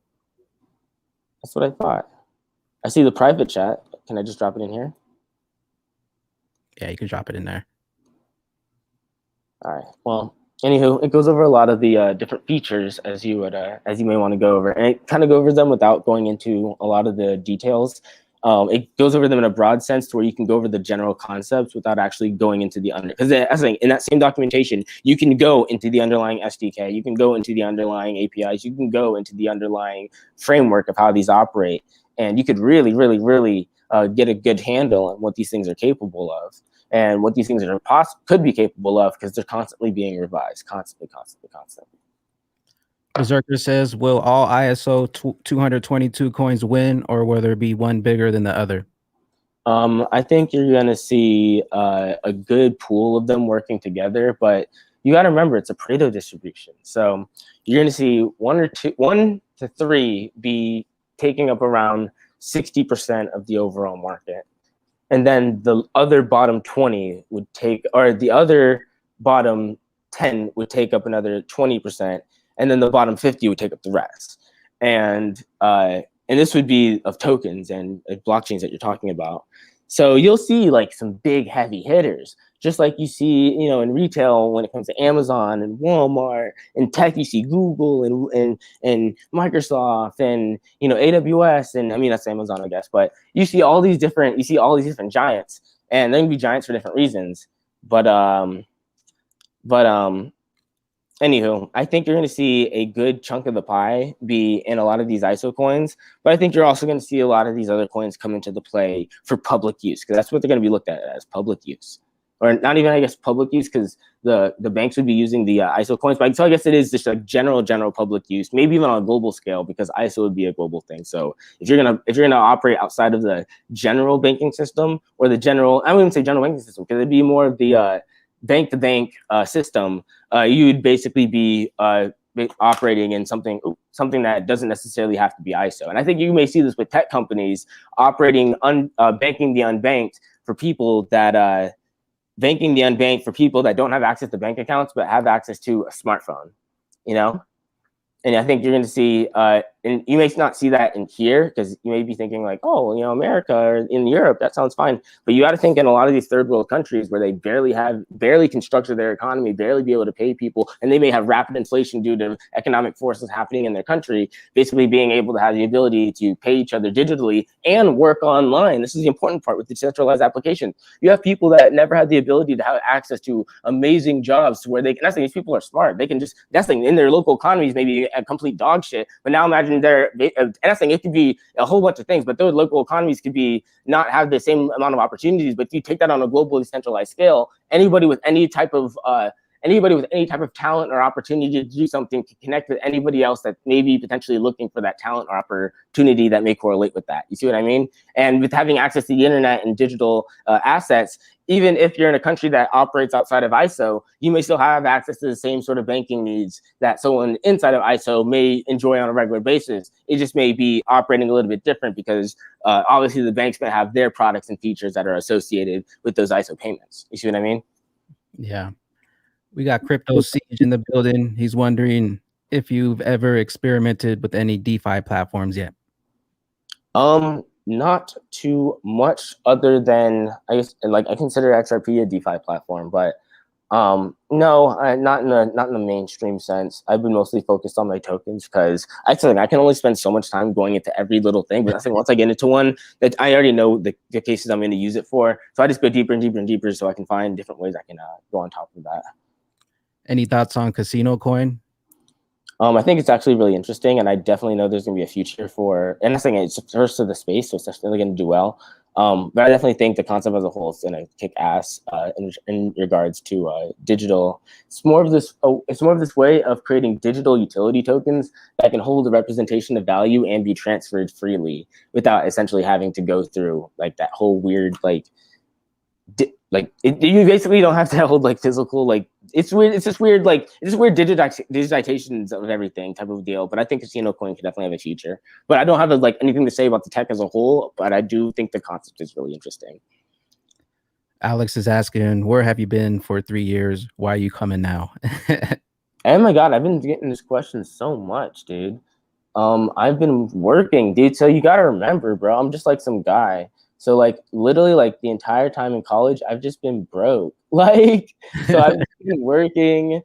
That's what I thought. I see the private chat. Can I just drop it in here? Yeah, you can drop it in there. All right. Well, anywho, it goes over a lot of the different features as you may want to go over, and it kind of goes over them without going into a lot of the details. It goes over them in a broad sense to where you can go over the general concepts without actually going into the because as I think in that same documentation, you can go into the underlying SDK, you can go into the underlying APIs, you can go into the underlying framework of how these operate, and you could really get a good handle on what these things are capable of and what these things could be capable of, because they're constantly being revised, constantly. Berserker says, will all ISO 222 coins win, or will there be one bigger than the other? I think you're going to see a good pool of them working together, but you got to remember it's a Pareto distribution. So you're going to see one to three be taking up around 60% of the overall market. And then the other bottom 20 would take, or the other bottom 10 would take up another 20%. And then the bottom 50 would take up the rest. And this would be of tokens and blockchains that you're talking about. So you'll see like some big heavy hitters, just like you see, in retail when it comes to Amazon and Walmart. In tech, you see Google and Microsoft and AWS, and I mean that's Amazon, I guess. But you see all these different giants, and they're gonna be giants for different reasons. But anywho, I think you're going to see a good chunk of the pie be in a lot of these ISO coins, but I think you're also going to see a lot of these other coins come into the play for public use, because that's what they're going to be looked at as, public use. or not even, I guess, public use, because the banks would be using the ISO coins. But so I guess it is just like general public use, maybe even on a global scale, because ISO would be a global thing. So if you're gonna operate outside of the general banking system, or the general, I wouldn't say general banking system, because it'd be more of the bank to bank system, you would basically be operating in something that doesn't necessarily have to be ISO. And I think you may see this with tech companies operating banking the unbanked for people that banking the unbanked for people that don't have access to bank accounts but have access to a smartphone, you know? And I think you're going to see, and you may not see that in here, because you may be thinking like, oh, you know, America or in Europe, that sounds fine. But you got to think in a lot of these third world countries where they barely constructed their economy, barely be able to pay people, and they may have rapid inflation due to economic forces happening in their country, basically being able to have the ability to pay each other digitally and work online. This is the important part with the decentralized application. You have people that never had the ability to have access to amazing jobs where they can, that's the thing, these people are smart. They can just, that's the thing, in their local economies, maybe a complete dog shit. But now imagine and that's thing, it could be a whole bunch of things, but those local economies could be not have the same amount of opportunities. But if you take that on a globally centralized scale, anybody with any type of talent or opportunity to do something can connect with anybody else that may be potentially looking for that talent or opportunity that may correlate with that. You see what I mean? And with having access to the internet and digital assets, even if you're in a country that operates outside of ISO, you may still have access to the same sort of banking needs that someone inside of ISO may enjoy on a regular basis. It just may be operating a little bit different because obviously the banks may have their products and features that are associated with those ISO payments. You see what I mean? Yeah. We got Crypto Siege in the building. He's wondering if you've ever experimented with any DeFi platforms yet. Not too much, other than I guess like I consider XRP a DeFi platform, but no, not in the mainstream sense. I've been mostly focused on my tokens because I can only spend so much time going into every little thing. But I think once I get into one, that I already know the cases I'm going to use it for, so I just go deeper and deeper and deeper, so I can find different ways I can go on top of that. Any thoughts on Casino Coin? I think it's actually really interesting, and I definitely know there's going to be a future for. And I think it's first to the space, so it's definitely going to do well. But I definitely think the concept as a whole is going to kick ass in regards to digital. It's more of this way of creating digital utility tokens that can hold a representation of value and be transferred freely without essentially having to go through like that whole weird you basically don't have to hold like physical, like it's weird. It's just weird, like it's just weird digitizations of everything type of deal. But I think Casino Coin could definitely have a future. But I don't have anything to say about the tech as a whole. But I do think the concept is really interesting. Alex is asking, where have you been for 3 years? Why are you coming now? Oh my God, I've been getting this question so much, dude. I've been working, dude. So you gotta remember, bro, I'm just like some guy. So like literally like the entire time in college, I've just been broke. Like, so I've been working.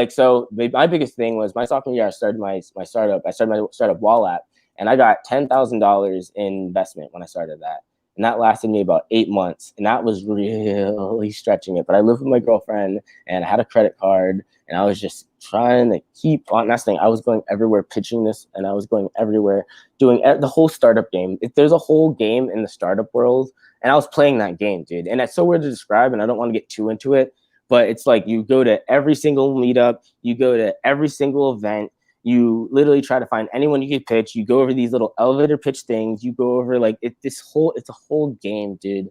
So my biggest thing was my sophomore year, I started my startup. I started my startup Wall app, and I got $10,000 in investment when I started that. And that lasted me about 8 months. And that was really stretching it. But I lived with my girlfriend and I had a credit card, and I was just trying to keep on. That's the thing. I was going everywhere pitching this, and I was going everywhere doing the whole startup game. If there's a whole game in the startup world, and I was playing that game, dude. And that's so weird to describe, and I don't want to get too into it. But it's like you go to every single meetup, you go to every single event, you literally try to find anyone you could pitch. You go over these little elevator pitch things. You go over like it's a whole game, dude.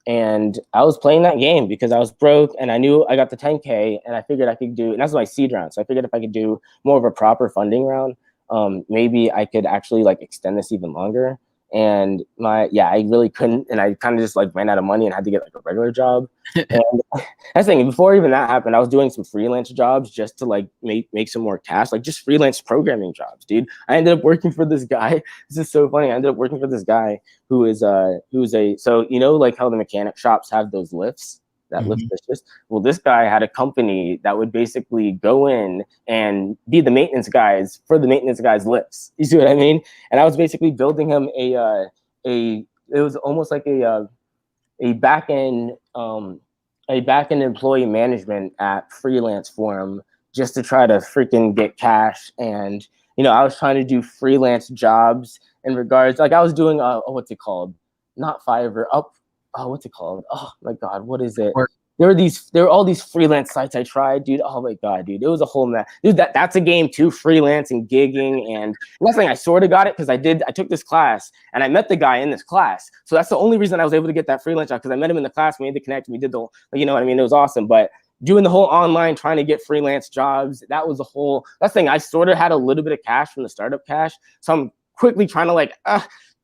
And I was playing that game because I was broke, and I knew I got the 10K, and I figured I could do, and that's my seed round. So I figured if I could do more of a proper funding round, maybe I could actually like extend this even longer. And I really couldn't, and I kind of just like ran out of money and had to get like a regular job. And that's the thing, before even that happened, I was doing some freelance jobs just to like make some more cash, like just freelance programming jobs, dude. I ended up working for this guy. This is so funny. I ended up working for this guy so you know like how the mechanic shops have those lifts that lift dishes. Well, this guy had a company that would basically go in and be the maintenance guys for the maintenance guys' lifts. You see what I mean? And I was basically building him it was almost like a back-end employee management app freelance for him, just to try to freaking get cash. And I was trying to do freelance jobs in regards, like I was doing what's it called? Not Fiverr, what's it called? Oh my god, what is it? Work. There were all these freelance sites I tried, dude. Oh my god, dude, it was a whole mess. Dude, that's a game too, freelance and gigging. And last thing, I sort of got it because I took this class and I met the guy in this class. So that's the only reason I was able to get that freelance job, because I met him in the class, we made the connection, we did the, you know what I mean? It was awesome. But doing the whole online, trying to get freelance jobs, that was a whole, that's the thing. I sort of had a little bit of cash from the startup cash. So I'm quickly trying to like,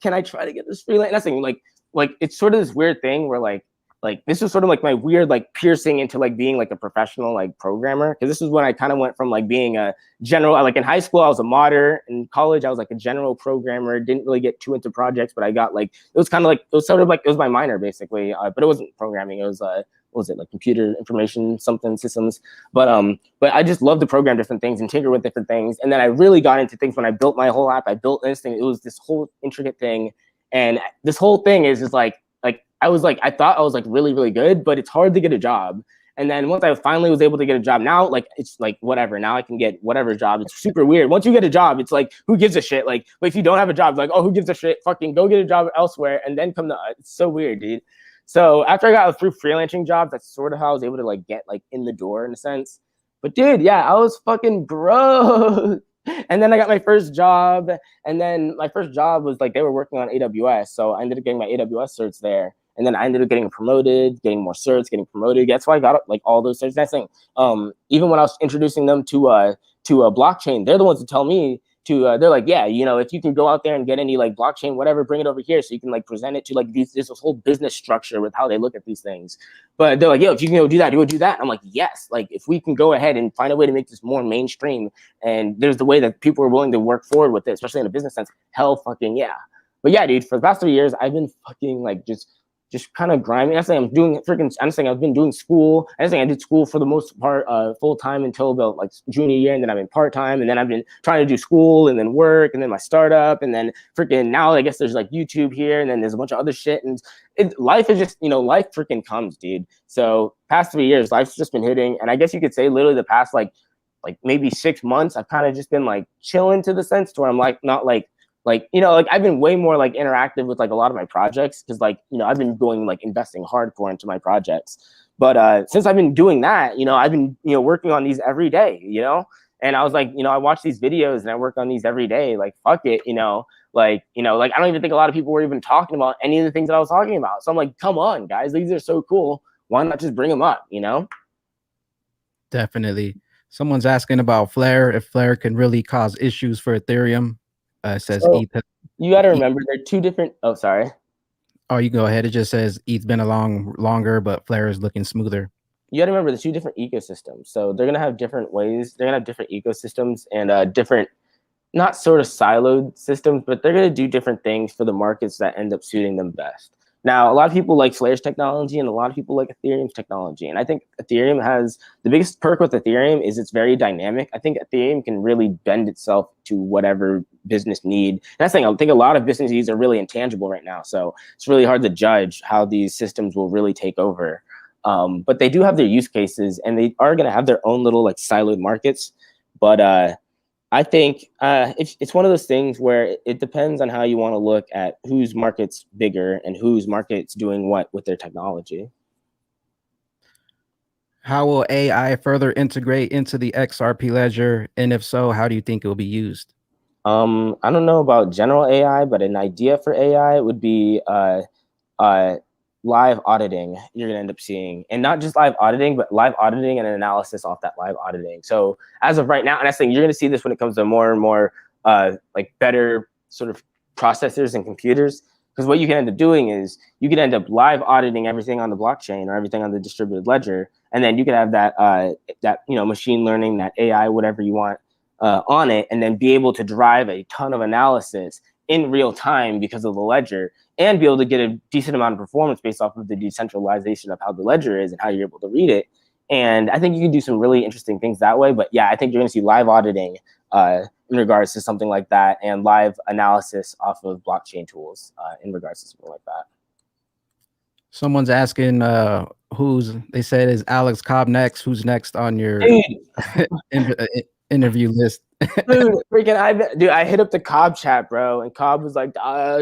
can I try to get this freelance? That's the thing, like it's sort of this weird thing where like this was sort of like my weird like piercing into like being like a professional like programmer, because this is when I kind of went from like being a general, like in high school I was a modder, in college I was like a general programmer, didn't really get too into projects, but I got like, it was kind of like, it was sort of like, it was my minor basically, but it wasn't programming, it was what was it, like computer information something systems, but I just loved to program different things and tinker with different things. And then I really got into things when I built my whole app. I built this thing, it was this whole intricate thing, and this whole thing is just like I thought I was like really, really good, but it's hard to get a job. And then once I finally was able to get a job, now like it's like whatever, now I can get whatever job. It's super weird. Once you get a job, it's like, who gives a shit? Like, but if you don't have a job, it's like, oh, who gives a shit? Fucking go get a job elsewhere and then come to, it's so weird, dude. So after I got through freelancing jobs, that's sort of how I was able to like get like in the door in a sense. But dude, yeah, I was fucking broke. And then I got my first job, and then my first job was like, they were working on AWS. So I ended up getting my AWS certs there. And then I ended up getting promoted, getting more certs, getting promoted. That's why I got like all those certs. That's the thing. Even when I was introducing them to a blockchain, they're the ones who tell me to, they're like, yeah, you know, if you can go out there and get any like blockchain, whatever, bring it over here so you can like present it to like this whole business structure with how they look at these things. But they're like, yo, if you can go do that, you go do that. And I'm like, yes, like if we can go ahead and find a way to make this more mainstream, and there's the way that people are willing to work forward with it, especially in a business sense, hell fucking yeah. But yeah, dude, for the past 3 years, I've been fucking like just kind of grinding. I'm saying I'm doing freaking, I'm saying I've been doing school. I'm saying I did school for the most part full time until about like junior year, and then I've been part time, and then I've been trying to do school and then work and then my startup, and then freaking now I guess there's like YouTube here, and then there's a bunch of other shit, and life is just, you know, life freaking comes, dude. So past 3 years, life's just been hitting, and I guess you could say literally the past like maybe 6 months, I've kind of just been like chilling to the sense to where I'm like not like, you know, like I've been way more like interactive with like a lot of my projects, because like, you know, I've been going like investing hardcore into my projects. But since I've been doing that, you know, I've been, you know, working on these every day, you know, and I was like, you know, I watch these videos and I work on these every day, like fuck it, you know, like I don't even think a lot of people were even talking about any of the things that I was talking about. So I'm like, come on guys, these are so cool, why not just bring them up, you know? Definitely. Someone's asking about Flare, if Flare can really cause issues for Ethereum. It says So, ETH. you got to remember, they're two different. Oh, sorry. Oh, you go ahead. It just says ETH's been along longer, but Flare is looking smoother. You got to remember the two different ecosystems. So they're going to have different ways. They're going to have different ecosystems and different, not sort of siloed systems, but they're going to do different things for the markets that end up suiting them best. Now, a lot of people like Flare's technology and a lot of people like Ethereum's technology. And I think Ethereum has, the biggest perk with Ethereum is it's very dynamic. I think Ethereum can really bend itself to whatever business need. And that's the thing, I think a lot of business needs are really intangible right now. So it's really hard to judge how these systems will really take over. But they do have their use cases, and they are going to have their own little like siloed markets. But I think it's one of those things where it depends on how you want to look at whose market's bigger and whose market's doing what with their technology. How will AI further integrate into the XRP ledger? And if so, how do you think it will be used? I don't know about general AI, but an idea for AI would be live auditing. You're gonna end up seeing, and not just live auditing, but live auditing and an analysis off that live auditing. So as of right now, and I think you're gonna see this when it comes to more and more like better sort of processors and computers, because what you can end up doing is you can end up live auditing everything on the blockchain or everything on the distributed ledger, and then you can have that that, you know, machine learning, that AI, whatever you want on it, and then be able to drive a ton of analysis in real time because of the ledger, and be able to get a decent amount of performance based off of the decentralization of how the ledger is and how you're able to read it. And I think you can do some really interesting things that way. But yeah, I think you're going to see live auditing in regards to something like that, and live analysis off of blockchain tools in regards to something like that. Someone's asking they said, is Alex Cobb next? Who's next on your interview list. Dude, I hit up the Cobb chat, bro, and Cobb was like,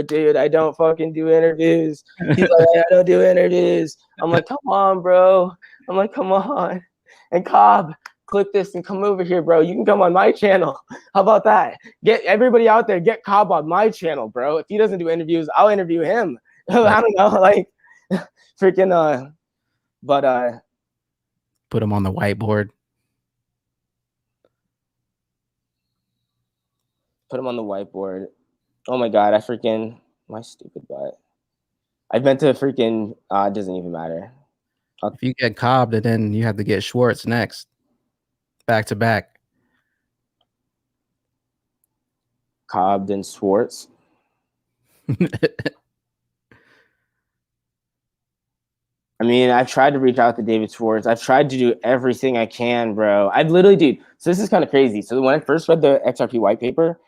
dude, I don't fucking do interviews. He's like, I don't do interviews. I'm like, come on, bro. I'm like, come on. And Cobb, click this and come over here, bro. You can come on my channel. How about that? Get everybody out there, get Cobb on my channel, bro. If he doesn't do interviews, I'll interview him. I don't know, like freaking but put him on the whiteboard. Put him on the whiteboard. Oh my god, my stupid butt. I meant to freaking it doesn't even matter. If you get Cobb, then you have to get Schwartz next. Back to back. Cobb, then Schwartz. I mean, I've tried to reach out to David Schwartz. I've tried to do everything I can, bro. I've literally, dude. So this is kind of crazy. So when I first read the XRP white paper,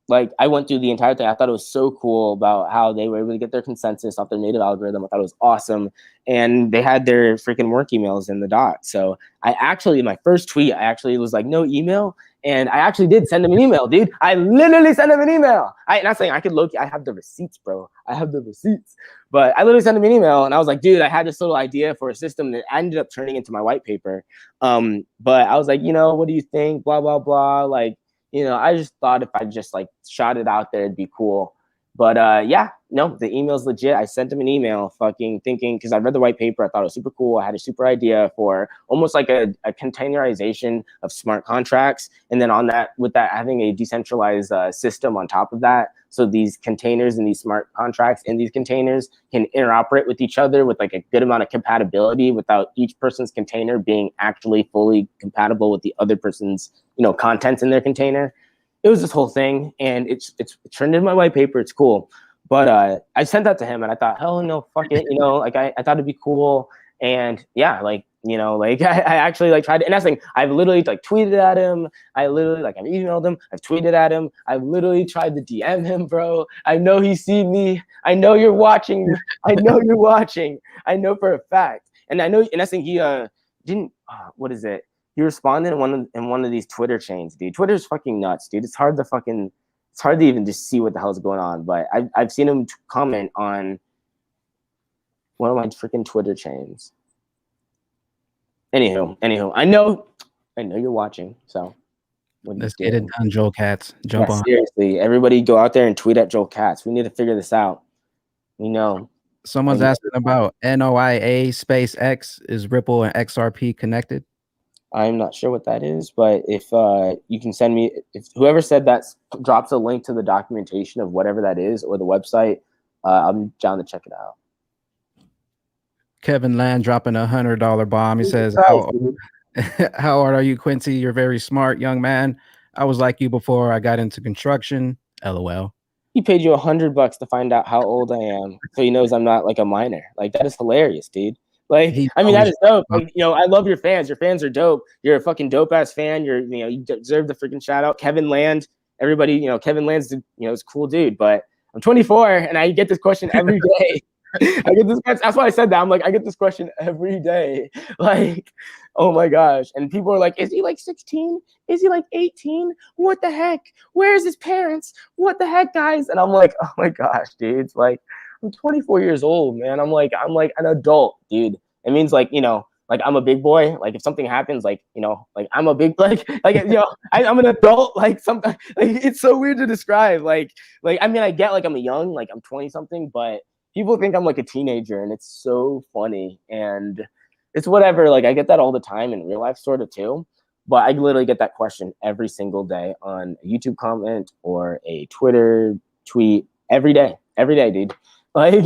like I went through the entire thing. I thought it was so cool about how they were able to get their consensus off their native algorithm. I thought it was awesome. And they had their freaking work emails in the doc. So I actually, my first tweet, I actually was like, no email. And I actually did send him an email, dude. I literally sent him an email. Not saying I could look, I have the receipts, bro. I have the receipts. But I literally sent him an email and I was like, dude, I had this little idea for a system that ended up turning into my white paper. But I was like, what do you think? Blah, blah, blah. Like, I just thought if I just like shot it out there, it'd be cool. But yeah, no, the email's legit. I sent him an email fucking thinking, because I read the white paper, I thought it was super cool. I had a super idea for almost like a containerization of smart contracts. And then on that, with that, having a decentralized system on top of that. So these containers and these smart contracts in these containers can interoperate with each other with like a good amount of compatibility without each person's container being actually fully compatible with the other person's, contents in their container. It was this whole thing, and it's turned into my white paper. It's cool, but I sent that to him, and I thought, hell no, fuck it, like I thought it'd be cool, and yeah, like like I actually like tried to, and that's the thing. I've literally like tweeted at him. I literally like I've emailed him. I've tweeted at him. I've literally tried to DM him, bro. I know he's seen me. I know you're watching. I know you're watching. I know for a fact, and I know, and that's the thing. He didn't. What is it? He responded in one of these Twitter chains, dude. Twitter's fucking nuts, dude. It's hard to even just see what the hell's going on. But I've seen him comment on one of my freaking Twitter chains. Anywho, I know you're watching. So let's get it done, Joel Katz. Jump on. Seriously, everybody go out there and tweet at Joel Katz. We need to figure this out. Someone's asking about NOIA space X. Is Ripple and XRP connected? I'm not sure what that is, but if you can send me, if whoever said that drops a link to the documentation of whatever that is or the website, I'm down to check it out. Kevin Land dropping $100 bomb. He says, how old are you, Quincy? You're very smart, young man. I was like you before I got into construction. LOL. He paid you $100 to find out how old I am, so he knows I'm not like a minor. Like, that is hilarious, dude. Like, I mean, that is dope. Like, I love your fans. Your fans are dope. You're a fucking dope ass fan. You deserve the freaking shout out. Kevin Land, everybody, Kevin Land's, is a cool dude. But I'm 24 and I get this question every day. I get this question. That's why I said that. I'm like, I get this question every day. Like, oh my gosh. And people are like, is he like 16? Is he like 18? What the heck? Where's his parents? What the heck, guys? And I'm like, oh my gosh, dude. It's like, I'm 24 years old, man. I'm like an adult, dude. It means like, like I'm a big boy. Like if something happens, like, like I'm a big, I'm an adult. Like sometimes, like it's so weird to describe. Like, I mean, I get like I'm a young, like I'm 20 something, but people think I'm like a teenager, and it's so funny. And it's whatever. Like I get that all the time in real life, sort of too. But I literally get that question every single day on a YouTube comment or a Twitter tweet every day, dude. Like,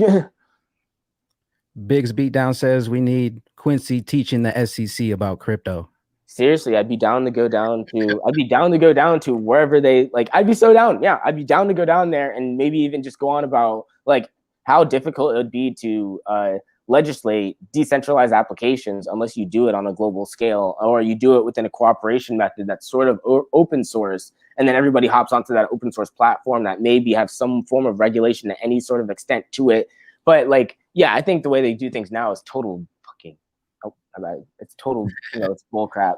Biggs Beatdown says we need Quincy teaching the SEC about crypto. Seriously, I'd be down to go down to wherever they like. I'd be so down. Yeah, I'd be down to go down there and maybe even just go on about like how difficult it would be to legislate decentralized applications unless you do it on a global scale, or you do it within a cooperation method that's sort of open source, and then everybody hops onto that open source platform that maybe have some form of regulation to any sort of extent to it. But like, yeah, I think the way they do things now is total fucking, it's total, it's bull crap.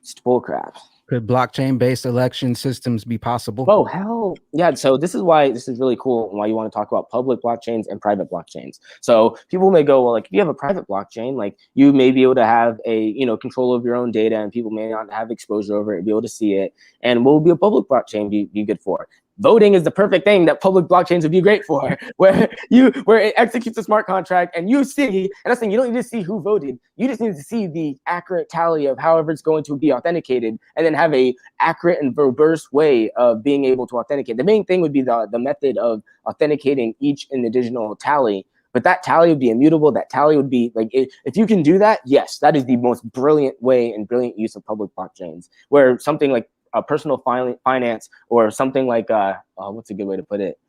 It's bullcrap. Could blockchain-based election systems be possible? Oh, hell yeah. So this is why this is really cool and why you want to talk about public blockchains and private blockchains. So people may go, well, like if you have a private blockchain, like you may be able to have a, you know, control of your own data and people may not have exposure over it, be able to see it. And what would be a public blockchain be good for? Voting is the perfect thing that public blockchains would be great for, where it executes a smart contract and you see, and that's the thing, you don't need to see who voted. You just need to see the accurate tally of however it's going to be authenticated and then have a accurate and verbose way of being able to authenticate. The main thing would be the method of authenticating each individual tally, but that tally would be immutable. That tally would be like, if you can do that, yes, that is the most brilliant way and brilliant use of public blockchains, where something like a personal finance or something like, what's a good way to put it?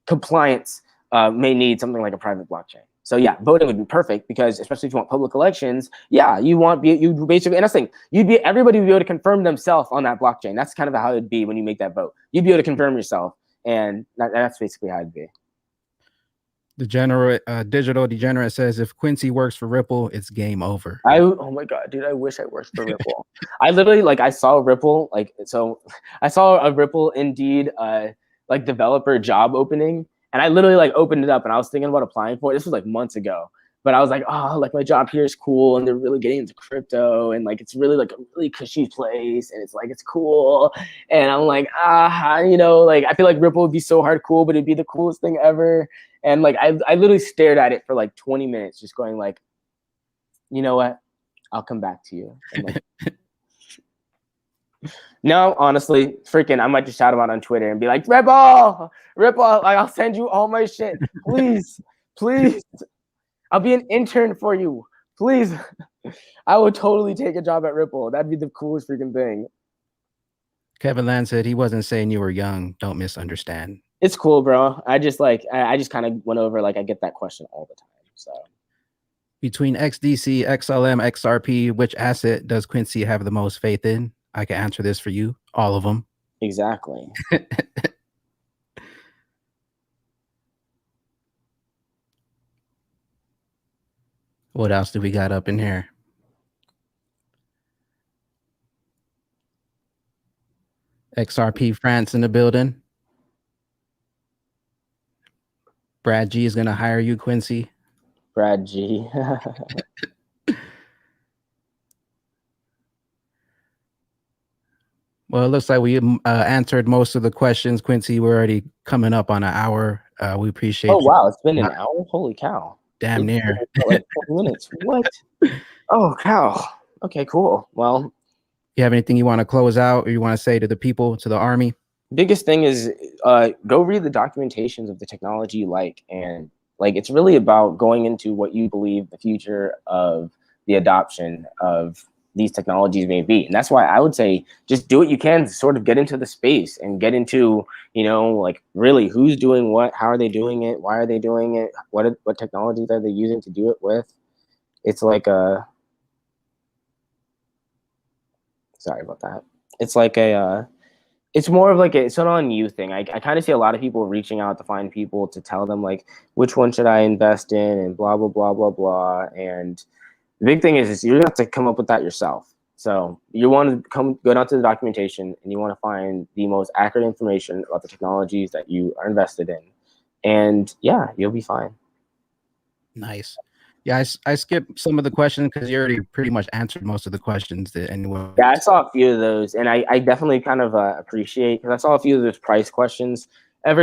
Compliance may need something like a private blockchain. So yeah, voting would be perfect because especially if you want public elections, yeah, you basically, and that's the thing, everybody would be able to confirm themselves on that blockchain. That's kind of how it'd be when you make that vote. You'd be able to confirm yourself, and that's basically how it'd be. Digital Degenerate says if Quincy works for Ripple, it's game over. Oh my god, dude, I wish I worked for Ripple. I literally I saw Ripple, I saw a Ripple Indeed developer job opening. And I literally opened it up and I was thinking about applying for it. This was months ago, but I was like, oh, my job here is cool. And they're really getting into crypto and it's really a really cushy place. And it's cool. And I'm like, I feel like Ripple would be so hard cool, but it'd be the coolest thing ever. And I literally stared at it for 20 minutes, just going you know what? I'll come back to you. No, honestly, freaking, I might just shout about it on Twitter and be like, Ripple, I'll send you all my shit. Please, please. I'll be an intern for you. Please. I would totally take a job at Ripple. That'd be the coolest freaking thing. Kevin Land said he wasn't saying you were young. Don't misunderstand. It's cool, bro. I just I just kind of went over, I get that question all the time. So between XDC, XLM, XRP, which asset does Quincy have the most faith in? I can answer this for you. All of them. Exactly. What else do we got up in here? XRP France in the building. Brad G is going to hire you, Quincy. Brad G. Well, it looks like we answered most of the questions, Quincy. We're already coming up on an hour. We appreciate Oh, wow. It's been an hour? Holy cow. Damn near. 20 minutes. What? Oh, cow. Okay, cool. Well, you have anything you want to close out or you want to say to the people, to the army? Biggest thing is go read the documentations of the technology you like. And it's really about going into what you believe the future of the adoption of these technologies may be. And that's why I would say just do what you can to sort of get into the space and get into, really who's doing what, how are they doing it, why are they doing it, what technologies are they using to do it with. It's sorry about that. It's it's more of it's an on you thing. I kind of see a lot of people reaching out to find people to tell them which one should I invest in and blah, blah, blah, blah, blah. And the big thing is you're gonna have to come up with that yourself. So you want to go down to the documentation and you want to find the most accurate information about the technologies that you are invested in. And yeah, you'll be fine. Nice. Yeah, I skipped some of the questions because you already pretty much answered most of the questions that anyone. Yeah, I saw a few of those, and I definitely kind of appreciate, because I saw a few of those price questions. I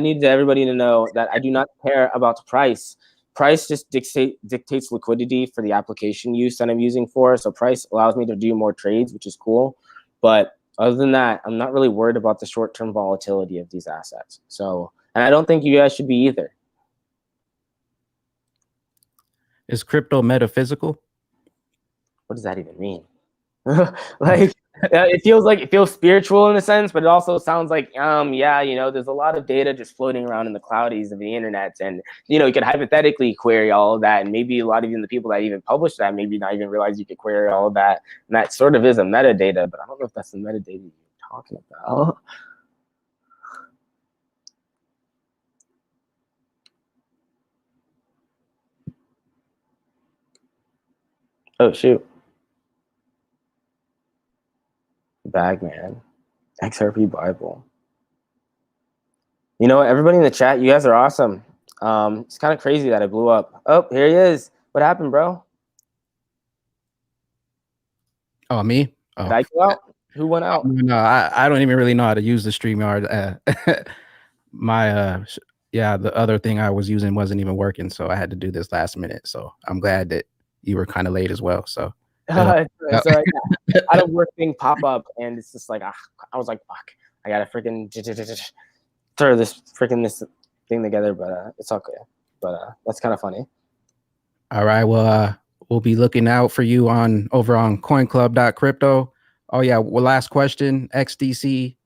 need everybody to know that I do not care about the price. Price just dictates liquidity for the application use that I'm using for. So price allows me to do more trades, which is cool. But other than that, I'm not really worried about the short-term volatility of these assets. So, and I don't think you guys should be either. Is crypto metaphysical? What does that even mean? It feels spiritual in a sense, but it also sounds there's a lot of data just floating around in the cloudies of the internet, and you could hypothetically query all of that, and maybe a lot of even the people that even publish that maybe not even realize you could query all of that, and that sort of is a metadata, but I don't know if that's the metadata you're talking about. Oh shoot. bag, man. XRP Bible. You know what? Everybody in the chat, you guys are awesome. It's kind of crazy that I blew up. Oh, here he is. What happened, bro? Oh, me? Oh. Did I go out? Who went out? No, I don't even really know how to use the StreamYard. Yeah, the other thing I was using wasn't even working, so I had to do this last minute. So I'm glad that you were kind of late as well. So It's like out of work thing pop up, and it's just like I was like, fuck, I gotta freaking throw this thing together, but it's okay. But that's kind of funny. All right, well, we'll be looking out for you over on coinclub.crypto. Oh yeah, well, last question, XDC,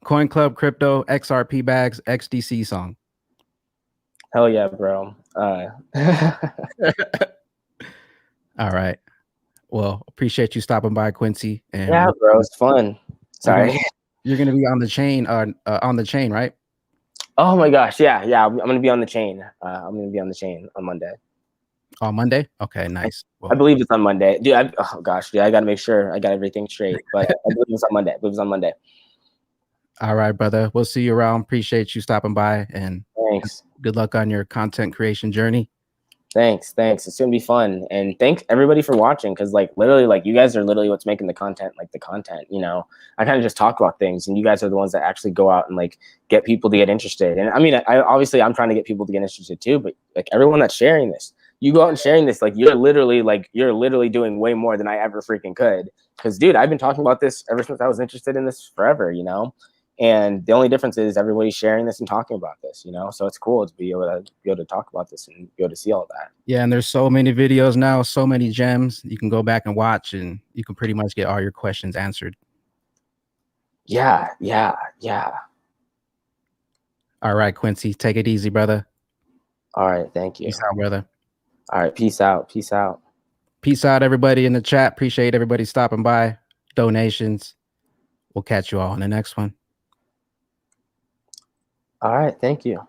Coin Club Crypto, XRP Bags, XDC song. Hell yeah, bro. All right. Well, appreciate you stopping by, Quincy. And yeah, bro, it's fun. Sorry. You're gonna be on the chain, right? Oh my gosh, yeah. I'm gonna be on the chain. I'm gonna be on the chain on Monday. On Monday? Okay, nice. Well, I believe it's on Monday. Dude, oh gosh, I gotta make sure I got everything straight. But I believe it's on Monday. All right, brother. We'll see you around. Appreciate you stopping by, and thanks. Good luck on your content creation journey. Thanks. It's gonna be fun, and thanks everybody for watching. Because like literally, like you guys are literally what's making the content. Like the content, you know, I kind of just talk about things, and you guys are the ones that actually go out and like get people to get interested. And I mean, obviously I'm trying to get people to get interested too. But like everyone that's sharing this, you go out and sharing this, like you're literally doing way more than I ever freaking could. Because dude, I've been talking about this ever since I was interested in this forever, you know. And the only difference is everybody's sharing this and talking about this, you know. So it's cool to be able to talk about this and be able to see all that. Yeah, and there's so many videos now, so many gems you can go back and watch, and you can pretty much get all your questions answered. Yeah. All right, Quincy, take it easy, brother. All right, thank you. Peace out, brother. All right, peace out. Peace out, everybody in the chat. Appreciate everybody stopping by. Donations. We'll catch you all in the next one. All right, thank you.